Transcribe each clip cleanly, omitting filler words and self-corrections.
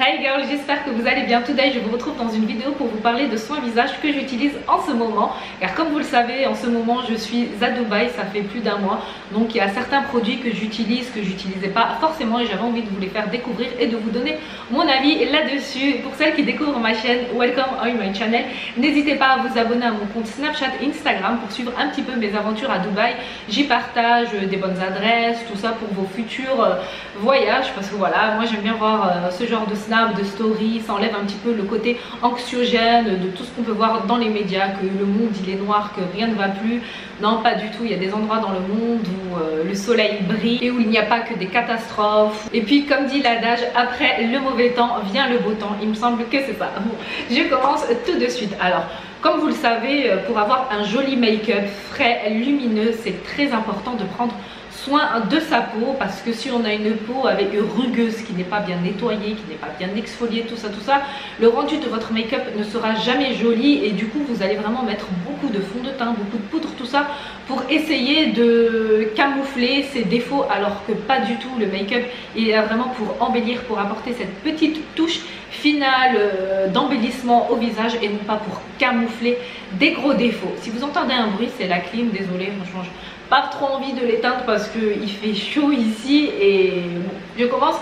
Hey girl, j'espère que vous allez bien. Today, je vous retrouve dans une vidéo pour vous parler de soins visage que j'utilise en ce moment. Car comme vous le savez, en ce moment, je suis à Dubaï, ça fait plus d'un mois. Donc il y a certains produits que j'utilise, que j'utilisais pas forcément et j'avais envie de vous les faire découvrir et de vous donner mon avis là-dessus. Pour celles qui découvrent ma chaîne, welcome on my channel. N'hésitez pas à vous abonner à mon compte Snapchat, Instagram pour suivre un petit peu mes aventures à Dubaï. J'y partage des bonnes adresses, tout ça pour vos futurs voyages. Parce que voilà, moi j'aime bien voir ce genre de snap, de story, ça enlève un petit peu le côté anxiogène de tout ce qu'on peut voir dans les médias, que le monde il est noir, que rien ne va plus. Non, pas du tout, il y a des endroits dans le monde où le soleil brille et où il n'y a pas que des catastrophes. Et puis comme dit l'adage, après le mauvais temps vient le beau temps, il me semble que c'est ça. Bon, je commence tout de suite. Alors, comme vous le savez, pour avoir un joli make-up frais, lumineux, c'est très important de prendre soin de sa peau, parce que si on a une peau avec rugueuse, qui n'est pas bien nettoyée, qui n'est pas bien exfoliée, tout ça, le rendu de votre make-up ne sera jamais joli et du coup vous allez vraiment mettre beaucoup de fond de teint, beaucoup de poudre, tout ça pour essayer de camoufler ses défauts, alors que pas du tout. Le make-up il est vraiment pour embellir, pour apporter cette petite touche finale d'embellissement au visage et non pas pour camoufler des gros défauts. Si vous entendez un bruit, c'est la clim, désolée, franchement pas trop envie de l'éteindre parce qu'il fait chaud ici et bon, je commence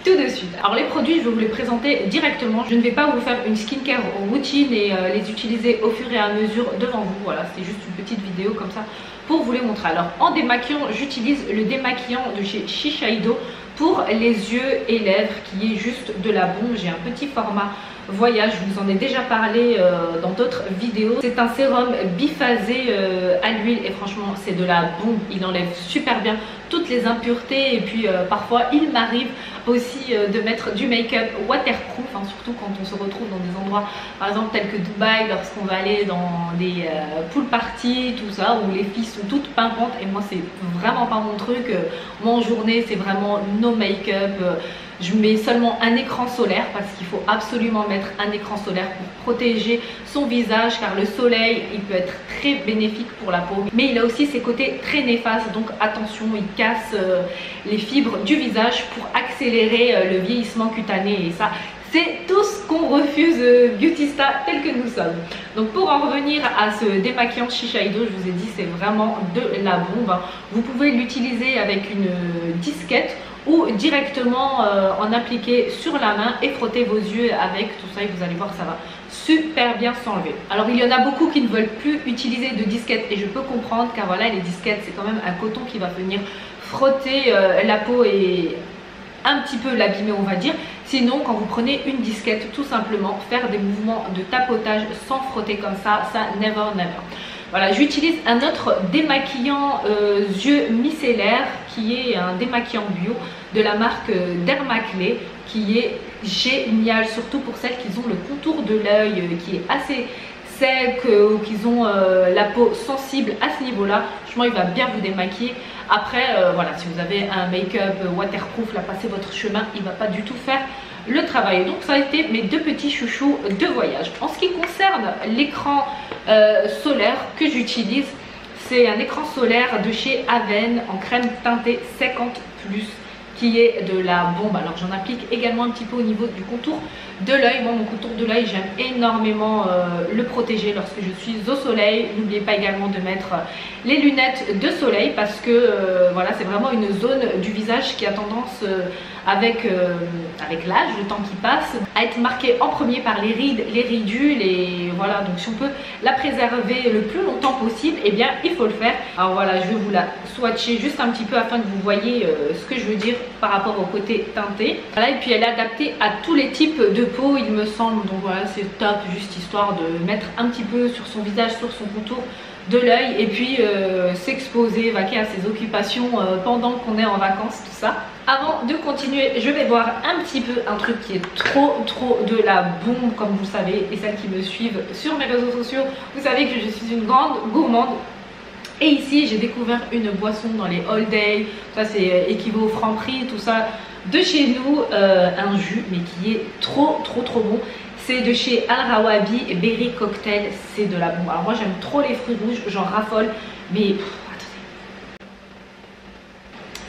tout de suite. Alors les produits, je vais vous les présenter directement. Je ne vais pas vous faire une skincare routine et les utiliser au fur et à mesure devant vous. Voilà, c'est juste une petite vidéo comme ça pour vous les montrer. Alors en démaquillant, j'utilise le démaquillant de chez Shiseido pour les yeux et lèvres qui est juste de la bombe. J'ai un petit format voyage, je vous en ai déjà parlé dans d'autres vidéos. C'est un sérum biphasé à l'huile et franchement c'est de la bombe, il enlève super bien toutes les impuretés et puis parfois il m'arrive aussi de mettre du make-up waterproof, hein, surtout quand on se retrouve dans des endroits par exemple tels que Dubaï, lorsqu'on va aller dans des pool parties, tout ça, où les filles sont toutes pimpantes et moi c'est vraiment pas mon truc. Moi en journée c'est vraiment no make-up. Je mets seulement un écran solaire parce qu'il faut absolument mettre un écran solaire pour protéger son visage, car le soleil il peut être très bénéfique pour la peau mais il a aussi ses côtés très néfastes, donc attention, il casse les fibres du visage pour accélérer le vieillissement cutané et ça c'est tout ce qu'on refuse beautista tel que nous sommes. Donc pour en revenir à ce démaquillant Shiseido, je vous ai dit c'est vraiment de la bombe. Vous pouvez l'utiliser avec une disquette ou directement en appliquer sur la main et frotter vos yeux avec tout ça et vous allez voir ça va super bien s'enlever. Alors il y en a beaucoup qui ne veulent plus utiliser de disquette et je peux comprendre, car voilà, les disquettes c'est quand même un coton qui va venir frotter la peau et un petit peu l'abîmer, on va dire. Sinon quand vous prenez une disquette, tout simplement faire des mouvements de tapotage sans frotter comme ça never never. Voilà, j'utilise un autre démaquillant yeux micellaire qui est un démaquillant bio de la marque Dermaclé, qui est génial, surtout pour celles qui ont le contour de l'œil qui est assez sec ou qui ont la peau sensible à ce niveau-là. Franchement, il va bien vous démaquiller. Après, voilà, si vous avez un make-up waterproof, là, passez votre chemin, il ne va pas du tout faire le travail. Donc ça a été mes deux petits chouchous de voyage. En ce qui concerne l'écran solaire que j'utilise, c'est un écran solaire de chez Aven en crème teintée 50+, qui est de la bombe. Alors j'en applique également un petit peu au niveau du contour de l'œil. Moi, mon contour de l'œil, j'aime énormément le protéger lorsque je suis au soleil. N'oubliez pas également de mettre les lunettes de soleil parce que voilà, c'est vraiment une zone du visage qui a tendance avec l'âge, le temps qui passe, à être marquée en premier par les rides, les ridules, et voilà, donc si on peut la préserver le plus longtemps possible, et eh bien il faut le faire. Alors voilà, je vais vous la swatcher juste un petit peu afin que vous voyez ce que je veux dire par rapport au côté teinté. Voilà, et puis elle est adaptée à tous les types de peau, il me semble, donc voilà, c'est top, juste histoire de mettre un petit peu sur son visage, sur son contour de l'œil, et puis s'exposer, vaquer à ses occupations pendant qu'on est en vacances, tout ça. Avant de continuer, je vais voir un petit peu un truc qui est trop de la bombe, comme vous savez, et celles qui me suivent sur mes réseaux sociaux, vous savez que je suis une grande gourmande. Et ici j'ai découvert une boisson dans les all day, ça c'est équivaut au Franprix, tout ça de chez nous, un jus mais qui est trop bon. C'est de chez Al Rawabi Berry Cocktail, c'est de la bombe. Alors moi j'aime trop les fruits rouges, j'en raffole, mais attendez,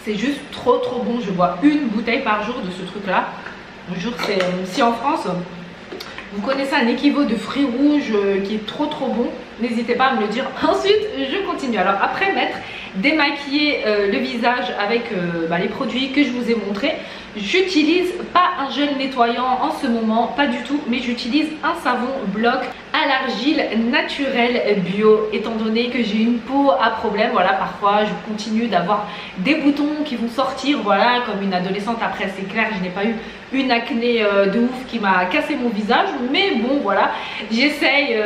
c'est juste trop bon. Je bois une bouteille par jour de ce truc là Bonjour, c'est si en France vous connaissez un équivalent de fruits rouges qui est trop bon, n'hésitez pas à me le dire. Ensuite, je continue. Alors après m'être démaquillé le visage avec les produits que je vous ai montrés, j'utilise pas un gel nettoyant en ce moment, pas du tout, mais j'utilise un savon bloc à l'argile naturel bio, étant donné que j'ai une peau à problème. Voilà, parfois je continue d'avoir des boutons qui vont sortir, voilà, comme une adolescente. Après c'est clair, je n'ai pas eu une acné de ouf qui m'a cassé mon visage, mais bon voilà, j'essaye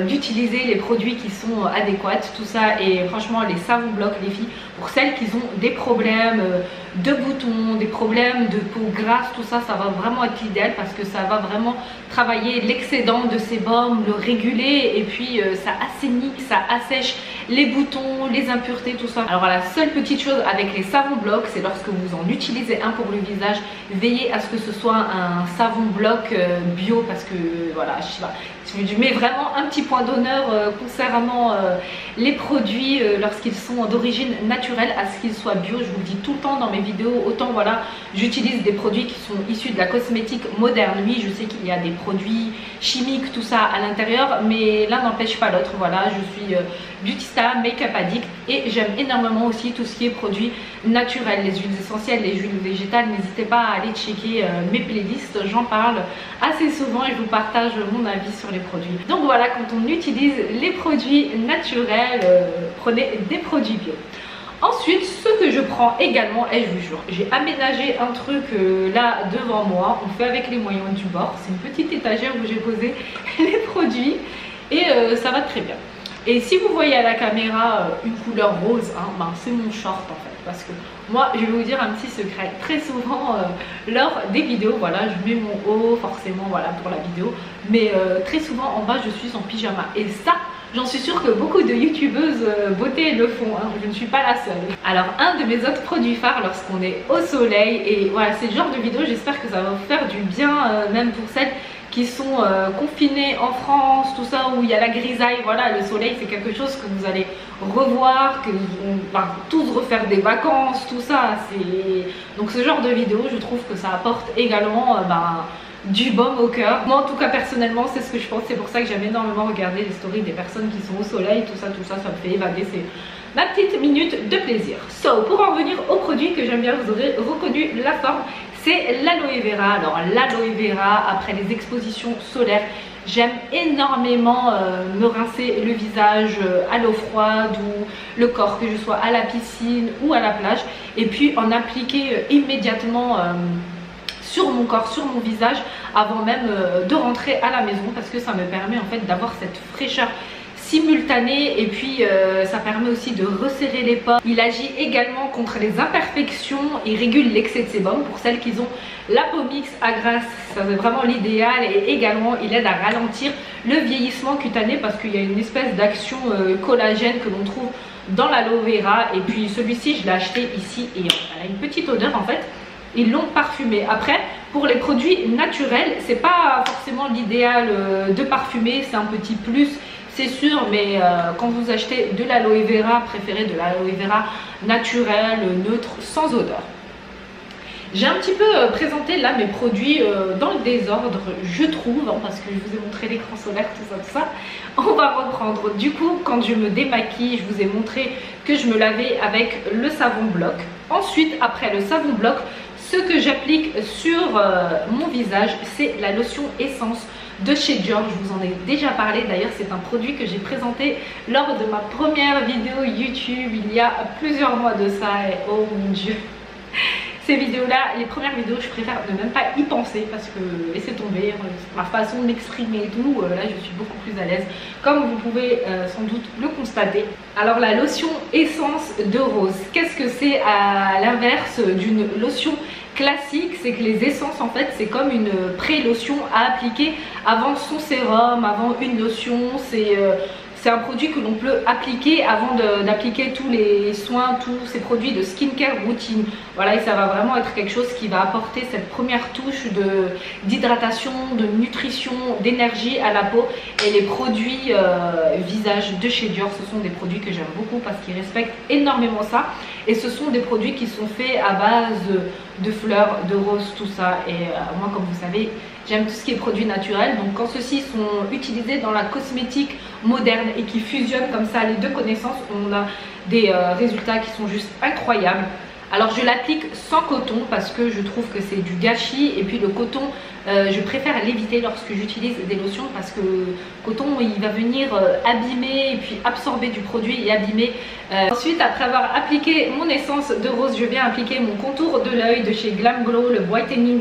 d'utiliser les produits qui sont adéquats, tout ça. Et franchement les savons blocs les filles, pour celles qui ont des problèmes de boutons, des problèmes de peau grasse, tout ça, ça va vraiment être l'idéal parce que ça va vraiment travailler l'excédent de sébum, le réguler, et puis ça assainit, ça assèche les boutons, les impuretés, tout ça. Alors la seule petite chose avec les savons blocs, c'est lorsque vous en utilisez un pour le visage, veillez à ce que ce soit un savon bloc bio, parce que voilà, je sais pas, je mets vraiment un petit point d'honneur concernant les produits lorsqu'ils sont d'origine naturelle, à ce qu'ils soient bio. Je vous le dis tout le temps dans mes vidéos. Autant voilà, j'utilise des produits qui sont issus de la cosmétique moderne. Oui, je sais qu'il y a des produits chimiques, tout ça à l'intérieur, mais l'un n'empêche pas l'autre. Voilà, je suis beauty star, make-up addict, et j'aime énormément aussi tout ce qui est produits naturels, les huiles essentielles, les huiles végétales. N'hésitez pas à aller checker mes playlists, j'en parle assez souvent et je vous partage mon avis sur les produits. Donc voilà, quand on utilise les produits naturels, prenez des produits bio. Ensuite, ce que je prends également, et je vous jure, j'ai aménagé un truc là devant moi, on fait avec les moyens du bord. C'est une petite étagère où j'ai posé les produits et ça va très bien. Et si vous voyez à la caméra une couleur rose, hein, c'est mon short en fait. Parce que moi, je vais vous dire un petit secret. Très souvent, lors des vidéos, voilà, je mets mon haut forcément, voilà, pour la vidéo. Mais très souvent, en bas, je suis en pyjama. Et ça, j'en suis sûre que beaucoup de youtubeuses beauté le font, hein. Je ne suis pas la seule. Alors un de mes autres produits phares lorsqu'on est au soleil, et voilà, c'est le genre de vidéo, j'espère que ça va vous faire du bien, même pour celles qui sont confinées en France, tout ça, où il y a la grisaille. Voilà, le soleil c'est quelque chose que vous allez revoir, que on va tous refaire des vacances, tout ça. Donc ce genre de vidéo, je trouve que ça apporte également du baume au cœur. Moi en tout cas personnellement c'est ce que je pense, c'est pour ça que j'aime énormément regarder les stories des personnes qui sont au soleil, tout ça ça me fait évader, c'est ma petite minute de plaisir. Pour en revenir aux produits que j'aime bien, vous aurez reconnu la forme, c'est l'aloe vera. Alors l'aloe vera, après les expositions solaires, j'aime énormément me rincer le visage à l'eau froide ou le corps, que je sois à la piscine ou à la plage, et puis en appliquer immédiatement sur mon corps, sur mon visage, avant même de rentrer à la maison, parce que ça me permet en fait d'avoir cette fraîcheur simultanée, et puis ça permet aussi de resserrer les pores. Il agit également contre les imperfections, il régule l'excès de sébum pour celles qui ont la peau mixte à grasse, ça c'est vraiment l'idéal. Et également il aide à ralentir le vieillissement cutané, parce qu'il y a une espèce d'action collagène que l'on trouve dans l'aloe vera. Et puis celui-ci je l'ai acheté ici et elle a une petite odeur en fait. Ils l'ont parfumé. Après, pour les produits naturels, c'est pas forcément l'idéal de parfumer, c'est un petit plus, c'est sûr, mais quand vous achetez de l'aloe vera, préférez de l'aloe vera naturelle, neutre, sans odeur. J'ai un petit peu présenté là mes produits dans le désordre, je trouve, hein, parce que je vous ai montré l'écran solaire, tout ça. On va reprendre. Du coup, quand je me démaquille, je vous ai montré que je me lavais avec le savon bloc. Ensuite, après le savon bloc, ce que j'applique sur mon visage, c'est la lotion essence de chez Dior. Je vous en ai déjà parlé, d'ailleurs c'est un produit que j'ai présenté lors de ma première vidéo YouTube il y a plusieurs mois de ça, et oh mon dieu, ces vidéos là, les premières vidéos, je préfère ne même pas y penser, parce que laissez tomber, ma façon de m'exprimer et tout, là je suis beaucoup plus à l'aise, comme vous pouvez sans doute le constater. Alors la lotion essence de rose, qu'est-ce que c'est à l'inverse d'une lotion classique? C'est que les essences en fait c'est comme une pré-lotion à appliquer avant son sérum, avant une lotion. c'est un produit que l'on peut appliquer avant d'appliquer tous les soins, tous ces produits de skincare routine. Voilà, et ça va vraiment être quelque chose qui va apporter cette première touche d'hydratation, de nutrition, d'énergie à la peau. Et les produits visage de chez Dior, ce sont des produits que j'aime beaucoup parce qu'ils respectent énormément ça. Et ce sont des produits qui sont faits à base de fleurs, de roses, tout ça. Et moi, comme vous savez, j'aime tout ce qui est produits naturels. Donc quand ceux-ci sont utilisés dans la cosmétique moderne et qui fusionnent comme ça les deux connaissances, on a des résultats qui sont juste incroyables. Alors je l'applique sans coton parce que je trouve que c'est du gâchis. Et puis le coton, je préfère l'éviter lorsque j'utilise des lotions parce que le coton, il va venir abîmer et puis absorber du produit et abîmer. Ensuite, après avoir appliqué mon essence de rose, je viens appliquer mon contour de l'œil de chez Glam Glow, le Whitening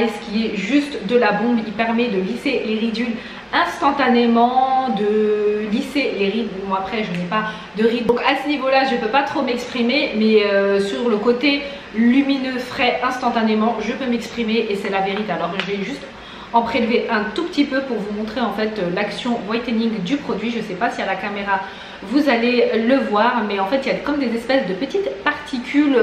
Ice, qui est juste de la bombe. Il permet de lisser les ridules instantanément, de lisser les rides. Bon, après je n'ai pas de rides, donc à ce niveau là je peux pas trop m'exprimer, mais sur le côté lumineux, frais, instantanément je peux m'exprimer et c'est la vérité. Alors je vais juste en prélever un tout petit peu pour vous montrer en fait l'action whitening du produit. Je sais pas si à la caméra vous allez le voir, mais en fait il y a comme des espèces de petites particules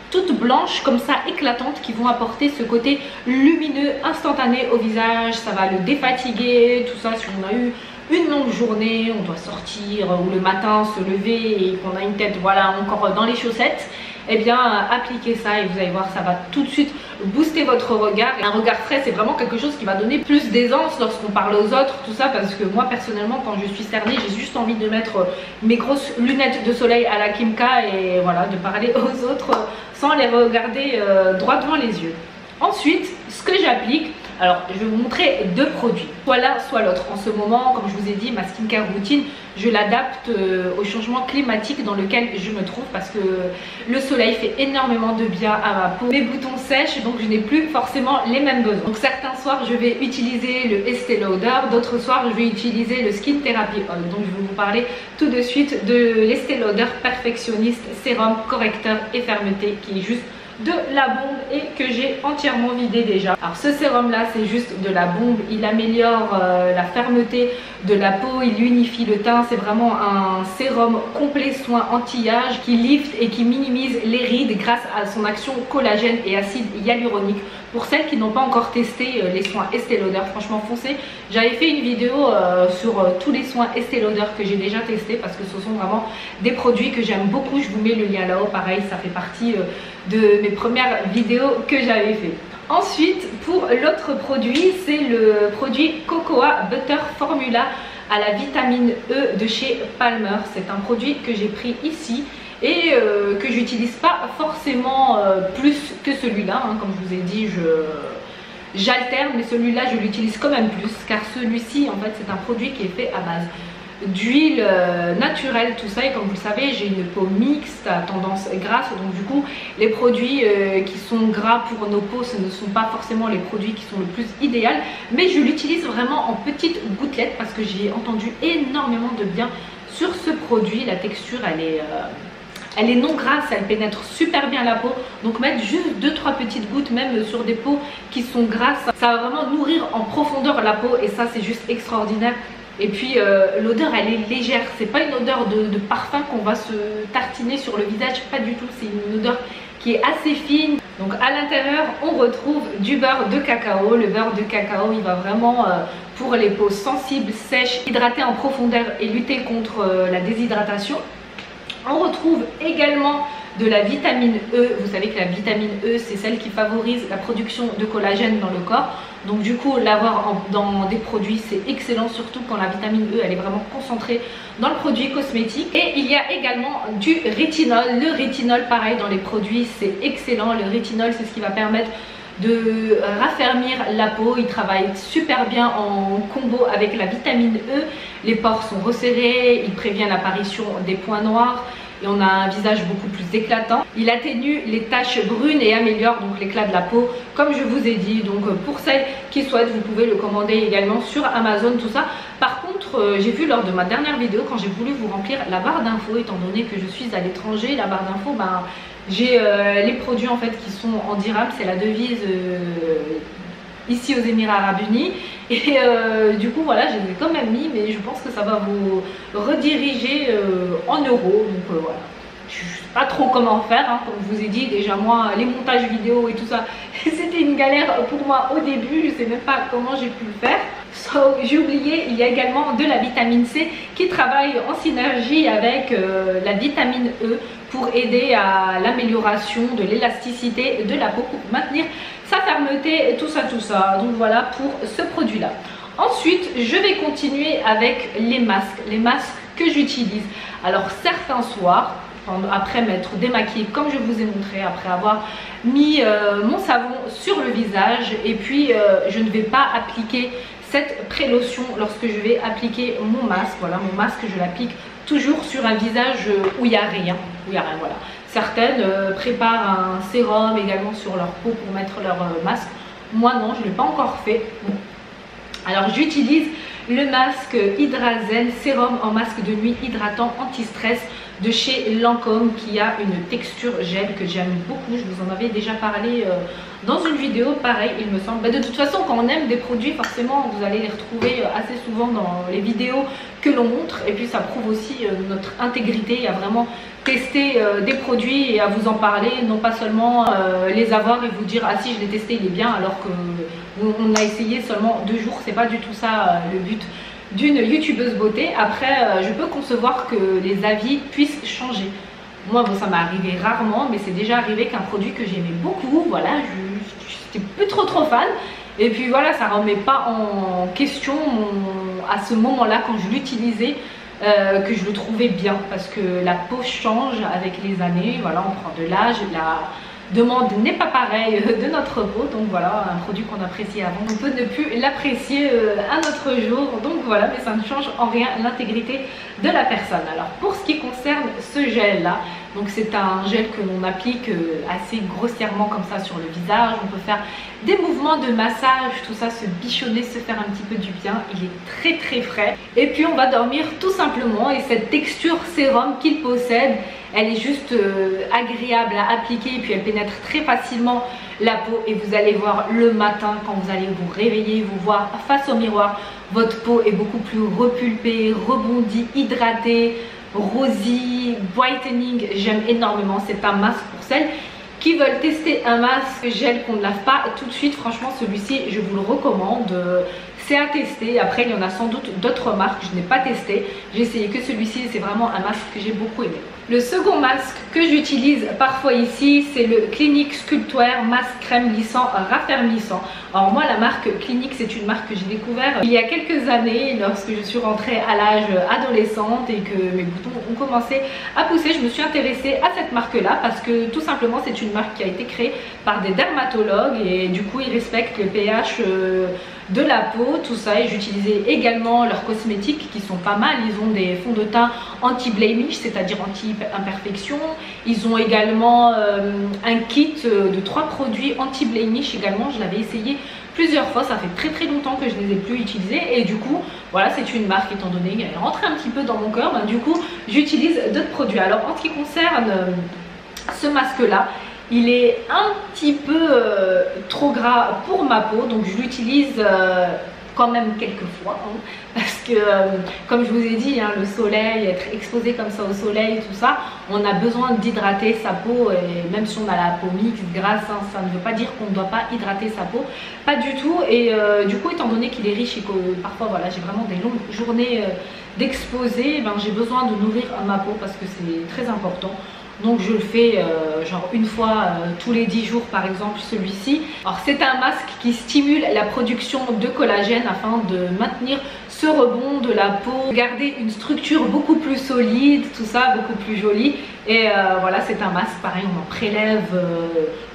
toutes blanches comme ça, éclatantes, qui vont apporter ce côté lumineux instantané au visage. Ça va le défatiguer, tout ça. Si on a eu une longue journée, on doit sortir ou le matin se lever et qu'on a une tête voilà encore dans les chaussettes, eh bien appliquez ça et vous allez voir, ça va tout de suite booster votre regard. Et un regard frais, c'est vraiment quelque chose qui va donner plus d'aisance lorsqu'on parle aux autres, tout ça, parce que moi personnellement quand je suis cernée, j'ai juste envie de mettre mes grosses lunettes de soleil à la Kim K et voilà, de parler aux autres sans les regarder droit devant les yeux. Ensuite, ce que j'applique, alors je vais vous montrer deux produits, soit l'un soit l'autre. En ce moment, comme je vous ai dit, ma skincare routine, je l'adapte au changement climatique dans lequel je me trouve parce que le soleil fait énormément de bien à ma peau. Mes boutons sèchent, donc je n'ai plus forcément les mêmes besoins. Donc certains soirs je vais utiliser le Estée Lauder, d'autres soirs je vais utiliser le Skin Therapy Oil. Donc je vais vous parler tout de suite de l'Estée Lauder Perfectionniste Sérum Correcteur et Fermeté, qui est juste de la bombe et que j'ai entièrement vidé déjà. Alors ce sérum là, c'est juste de la bombe. Il améliore la fermeté de la peau, il unifie le teint. C'est vraiment un sérum complet soin anti-âge qui lift et qui minimise les rides grâce à son action collagène et acide hyaluronique. Pour celles qui n'ont pas encore testé les soins Estée Lauder, franchement foncez. J'avais fait une vidéo sur tous les soins Estée Lauder que j'ai déjà testé parce que ce sont vraiment des produits que j'aime beaucoup. Je vous mets le lien là-haut, pareil, ça fait partie de mes premières vidéos que j'avais fait. Ensuite, pour l'autre produit, c'est le produit Cocoa Butter Formula à la vitamine E de chez Palmer. C'est un produit que j'ai pris ici et que j'utilise pas forcément plus que celui-là, hein. Comme je vous ai dit, j'alterne, mais celui-là je l'utilise quand même plus car celui-ci en fait c'est un produit qui est fait à base d'huile naturelle, tout ça. Et comme vous le savez, j'ai une peau mixte à tendance grasse, donc du coup les produits qui sont gras pour nos peaux, ce ne sont pas forcément les produits qui sont le plus idéal, mais je l'utilise vraiment en petites gouttelettes parce que j'ai entendu énormément de bien sur ce produit. La texture elle est non grasse, elle pénètre super bien la peau, donc mettre juste 2-3 petites gouttes même sur des peaux qui sont grasses, ça va vraiment nourrir en profondeur la peau et ça c'est juste extraordinaire. Et puis l'odeur elle est légère, c'est pas une odeur de parfum qu'on va se tartiner sur le visage, pas du tout, c'est une odeur qui est assez fine. Donc à l'intérieur on retrouve du beurre de cacao. Le beurre de cacao il va vraiment pour les peaux sensibles, sèches, hydrater en profondeur et lutter contre la déshydratation. On retrouve également de la vitamine E. Vous savez que la vitamine E c'est celle qui favorise la production de collagène dans le corps. Donc du coup l'avoir dans des produits c'est excellent, surtout quand la vitamine E elle est vraiment concentrée dans le produit cosmétique. Et il y a également du rétinol. Le rétinol pareil dans les produits c'est excellent. Le rétinol c'est ce qui va permettre de raffermir la peau. Il travaille super bien en combo avec la vitamine E. Les pores sont resserrés, il prévient l'apparition des points noirs et on a un visage beaucoup plus éclatant. Il atténue les taches brunes et améliore donc l'éclat de la peau comme je vous ai dit. Donc pour celles qui souhaitent, vous pouvez le commander également sur Amazon, tout ça. Par contre j'ai vu lors de ma dernière vidéo, quand j'ai voulu vous remplir la barre d'infos, étant donné que je suis à l'étranger, la barre d'infos, ben, j'ai les produits en fait qui sont en dirham, c'est la devise ici aux Émirats Arabes Unis. Et du coup voilà, je les ai quand même mis, mais je pense que ça va vous rediriger en euros. Donc voilà, je ne sais pas trop comment faire, hein. Comme je vous ai dit, déjà moi les montages vidéo et tout ça c'était une galère pour moi au début, je ne sais même pas comment j'ai pu le faire. J'ai oublié, il y a également de la vitamine C qui travaille en synergie avec la vitamine E pour aider à l'amélioration de l'élasticité de la peau, pour maintenir sa fermeté et tout ça. Donc voilà pour ce produit là. Ensuite je vais continuer avec les masques que j'utilise. Alors certains soirs, après m'être démaquillée comme je vous ai montré, après avoir mis mon savon sur le visage, et puis je ne vais pas appliquer cette pré-lotion lorsque je vais appliquer mon masque. Voilà, mon masque je l'applique toujours sur un visage où il n'y a rien, voilà. Certaines préparent un sérum également sur leur peau pour mettre leur masque. Moi non, je ne l'ai pas encore fait. Bon. Alors j'utilise le masque Hydrazen sérum en masque de nuit hydratant anti-stress de chez Lancôme, qui a une texture gel que j'aime beaucoup. Je vous en avais déjà parlé dans une vidéo, pareil il me semble. De toute façon, quand on aime des produits, forcément vous allez les retrouver assez souvent dans les vidéos que l'on montre, et puis ça prouve aussi notre intégrité à vraiment tester des produits et à vous en parler, non pas seulement les avoir et vous dire ah si je l'ai testé il est bien, alors que on a essayé seulement 2 jours. C'est pas du tout ça le but d'une youtubeuse beauté. Après je peux concevoir que les avis puissent changer. Moi bon, ça m'est arrivé rarement, mais c'est déjà arrivé qu'un produit que j'aimais beaucoup, voilà, j'étais plus trop fan, et puis voilà, ça remet pas en question à ce moment là quand je l'utilisais, que je le trouvais bien, parce que la peau change avec les années, voilà, on prend de l'âge, la demande n'est pas pareille de notre peau, donc voilà, un produit qu'on appréciait avant, on peut ne plus l'apprécier un autre jour, donc voilà, mais ça ne change en rien l'intégrité de la personne. Alors pour ce qui concerne ce gel là, donc c'est un gel que l'on applique assez grossièrement comme ça sur le visage. On peut faire des mouvements de massage, tout ça, se bichonner, se faire un petit peu du bien. Il est très frais, et puis on va dormir tout simplement. Et cette texture sérum qu'il possède, elle est juste agréable à appliquer, et puis elle pénètre très facilement la peau, et vous allez voir le matin quand vous allez vous réveiller, vous voir face au miroir, votre peau est beaucoup plus repulpée, rebondie, hydratée, rosy, whitening. J'aime énormément. C'est un masque pour celles qui veulent tester un masque gel qu'on ne lave pas tout de suite. Franchement celui-ci je vous le recommande, c'est à tester. Après il y en a sans doute d'autres marques, je n'ai pas testé, j'ai essayé que celui-ci, c'est vraiment un masque que j'ai beaucoup aimé. Le second masque que j'utilise parfois ici, c'est le Clinique Sculptwear masque crème lissant raffermissant. Alors moi la marque Clinique, c'est une marque que j'ai découvert il y a quelques années lorsque je suis rentrée à l'âge adolescente et que mes boutons ont commencé à pousser. Je me suis intéressée à cette marque là parce que tout simplement c'est une marque qui a été créée par des dermatologues, et du coup ils respectent le pH de la peau, tout ça. Et j'utilisais également leurs cosmétiques qui sont pas mal. Ils ont des fonds de teint anti-blemish, c'est-à-dire anti-imperfection. Ils ont également un kit de 3 produits anti-blemish également. Je l'avais essayé plusieurs fois, ça fait très longtemps que je ne les ai plus utilisés, et du coup voilà, c'est une marque, étant donné qu'elle est rentrée un petit peu dans mon cœur, ben, du coup j'utilise d'autres produits. Alors en ce qui concerne ce masque là, il est un petit peu trop gras pour ma peau, donc je l'utilise quand même quelques fois, hein, parce que comme je vous ai dit, hein, le soleil, être exposé comme ça au soleil, tout ça, on a besoin d'hydrater sa peau. Et même si on a la peau mixte, grasse, hein, ça ne veut pas dire qu'on ne doit pas hydrater sa peau, pas du tout. Et du coup, étant donné qu'il est riche et que parfois voilà, j'ai vraiment des longues journées d'exposé, ben, j'ai besoin de nourrir ma peau parce que c'est très important. Donc je le fais genre une fois tous les 10 jours par exemple, celui-ci. Alors c'est un masque qui stimule la production de collagène afin de maintenir ce rebond de la peau, garder une structure beaucoup plus solide, tout ça, beaucoup plus jolie. Et voilà, c'est un masque, pareil, on en prélève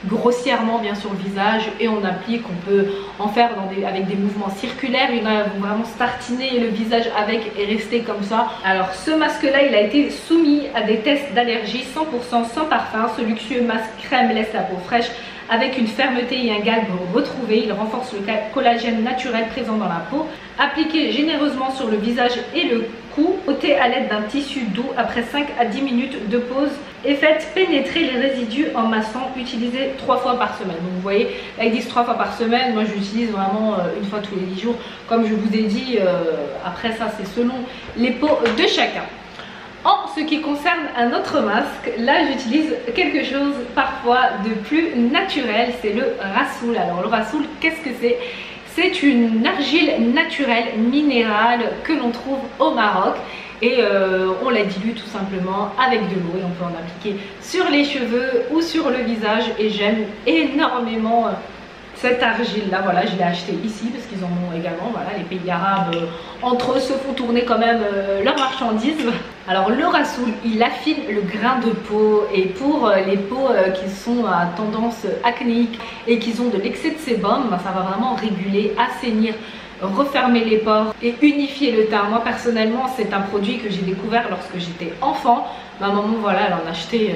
grossièrement bien sur le visage et on applique. On peut en faire avec des mouvements circulaires. Il y en a vont vraiment startiner le visage avec et rester comme ça. Alors ce masque là, il a été soumis à des tests d'allergie 100% sans parfum. Ce luxueux masque crème laisse la peau fraîche avec une fermeté et un galbe retrouvé. Il renforce le collagène naturel présent dans la peau. Appliqué généreusement sur le visage et le cou, ôté à l'aide d'un tissu doux après 5 à 10 minutes de pause et faites pénétrer les résidus en massant. Utilisez 3 fois par semaine. Donc vous voyez, là ils disent 3 fois par semaine. Moi j'utilise vraiment une fois tous les 10 jours. Comme je vous ai dit, après ça c'est selon les peaux de chacun. En ce qui concerne un autre masque, là j'utilise quelque chose parfois de plus naturel, c'est le Rassoul. Alors le Rassoul, qu'est-ce que c'est? C'est une argile naturelle minérale que l'on trouve au Maroc et on la dilue tout simplement avec de l'eau et on peut en appliquer sur les cheveux ou sur le visage et j'aime énormément cette argile là. Voilà, je l'ai acheté ici parce qu'ils en ont également. Voilà, les pays arabes entre eux se font tourner quand même leurs marchandises. Alors le Rassoul, il affine le grain de peau et pour les peaux qui sont à tendance acnéique et qui ont de l'excès de sébum, ben, ça va vraiment réguler, assainir, refermer les pores et unifier le teint. Moi personnellement c'est un produit que j'ai découvert lorsque j'étais enfant. Ma maman voilà, elle en achetait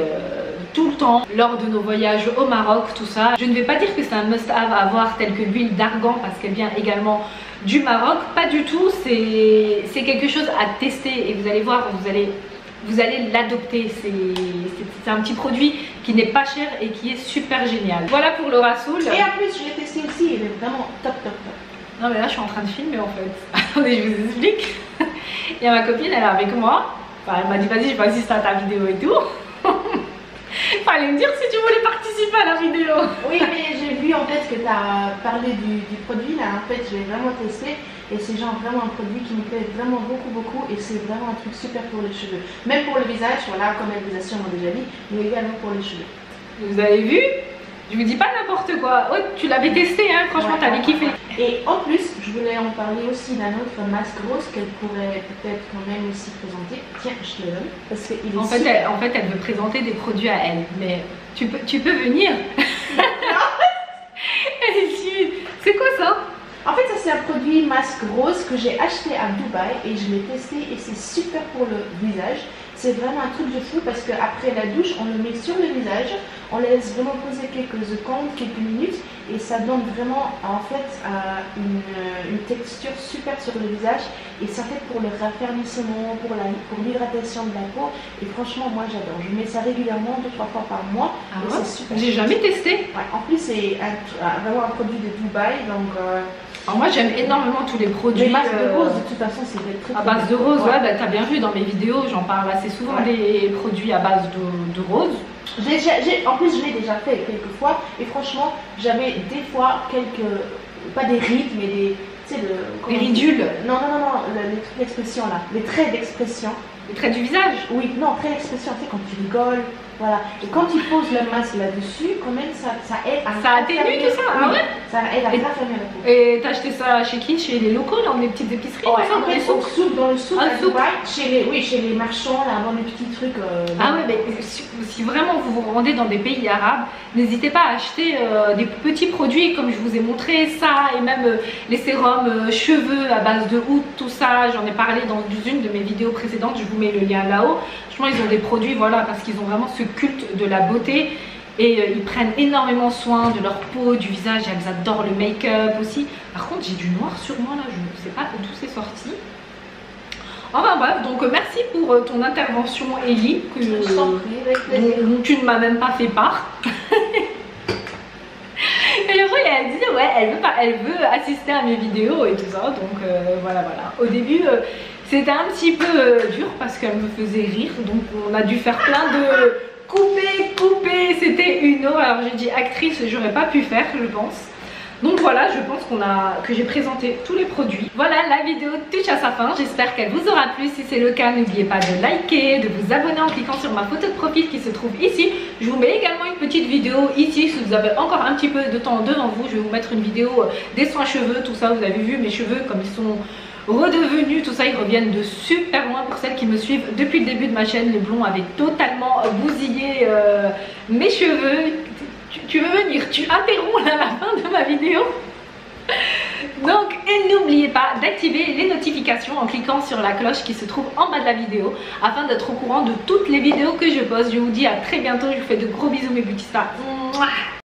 tout le temps lors de nos voyages au Maroc, tout ça. Je ne vais pas dire que c'est un must-have à avoir tel que l'huile d'argan parce qu'elle vient également du Maroc, pas du tout. C'est quelque chose à tester et vous allez voir, vous allez l'adopter. C'est un petit produit qui n'est pas cher et qui est super génial. Voilà pour le Rassoul. Et en plus je l'ai testé aussi, il est vraiment top top top. Non mais là je suis en train de filmer en fait. Attendez, je vous explique. Il y a ma copine, elle est avec moi. Enfin, elle m'a dit vas-y je vais assister à ta vidéo et tout. Fallait me dire si tu voulais participer à la vidéo. Oui mais j'ai vu en fait que tu as parlé du produit là. En fait je l'ai vraiment testé et c'est genre vraiment un produit qui me plaît vraiment beaucoup et c'est vraiment un truc super pour les cheveux. Même pour le visage, voilà comme elle vous a sûrement déjà dit, mais également pour les cheveux. Vous avez vu? Je vous dis pas n'importe quoi. Oh, tu l'avais testé, hein, franchement, ouais, t'avais kiffé. Et en plus, je voulais en parler aussi d'un autre masque rose qu'elle pourrait peut-être quand même aussi présenter. Tiens, je te le donne. Parce qu'il est en fait, elle veut présenter des produits à elle. Mais tu peux venir. C'est quoi ça? En fait, ça c'est un produit masque rose que j'ai acheté à Dubaï et je l'ai testé et c'est super pour le visage. C'est vraiment un truc de fou parce qu'après la douche, on le met sur le visage, on laisse vraiment poser quelques secondes, quelques minutes et ça donne vraiment en fait une texture super sur le visage et ça fait pour le raffermissement, pour l'hydratation de la peau et franchement moi j'adore. Je mets ça régulièrement 2-3 fois par mois. Ah ouais? C'est super. J'ai jamais testé. Ouais, en plus c'est vraiment un produit de Dubaï donc... Alors moi j'aime énormément tous les produits. Les masques de rose de toute façon c'est très à base de rose, ouais, bah, t'as bien vu dans mes vidéos, j'en parle assez souvent des produits à base de rose. En plus je l'ai déjà fait quelques fois et franchement j'avais des fois pas des rides mais des... Tu sais, des ridules. Non, les trucs d'expression là, les traits d'expression. Les traits du visage? Oui, non, traits d'expression, tu sais quand tu rigoles. Voilà, et quand il pose le masque là-dessus, quand même ça aide à... Ça atténue tout ça, ah ouais? Ça aide à raffermir la peau. Et t'as acheté ça chez qui? Chez les locaux, dans les petites épiceries? Ouais, en fait, dans le souk à Dubaï, chez les marchands, là, dans les petits trucs... Ah ouais, mais si vraiment vous vous rendez dans des pays arabes, n'hésitez pas à acheter des petits produits comme je vous ai montré ça, et même les sérums cheveux à base de oud, tout ça, j'en ai parlé dans une de mes vidéos précédentes, je vous mets le lien là-haut. Franchement, ils ont des produits, voilà, parce qu'ils ont vraiment ce culte de la beauté et ils prennent énormément soin de leur peau, du visage, elles adorent le make-up aussi. Par contre, j'ai du noir sur moi là, je ne sais pas d'où c'est sorti. Enfin bref, donc merci pour ton intervention Ellie, dont tu ne m'as même pas fait part. Et après elle a dit ouais, elle veut assister à mes vidéos et tout ça, donc voilà. Au début c'était un petit peu dur parce qu'elle me faisait rire, donc on a dû faire plein de couper, c'était une horreur. Alors j'ai dit actrice, j'aurais pas pu faire je pense. Donc voilà, je pense que j'ai présenté tous les produits. Voilà, la vidéo touche à sa fin, j'espère qu'elle vous aura plu. Si c'est le cas, n'oubliez pas de liker, de vous abonner en cliquant sur ma photo de profil qui se trouve ici. Je vous mets également une petite vidéo ici, si vous avez encore un petit peu de temps devant vous. Je vais vous mettre une vidéo des soins cheveux, tout ça. Vous avez vu mes cheveux comme ils sont redevenus, tout ça, ils reviennent de super loin. Pour celles qui me suivent depuis le début de ma chaîne, le blond avait totalement bousillé mes cheveux. Tu veux venir, tu interromps à la fin de ma vidéo. Donc, et n'oubliez pas d'activer les notifications en cliquant sur la cloche qui se trouve en bas de la vidéo afin d'être au courant de toutes les vidéos que je poste. Je vous dis à très bientôt, je vous fais de gros bisous mes beauty stars.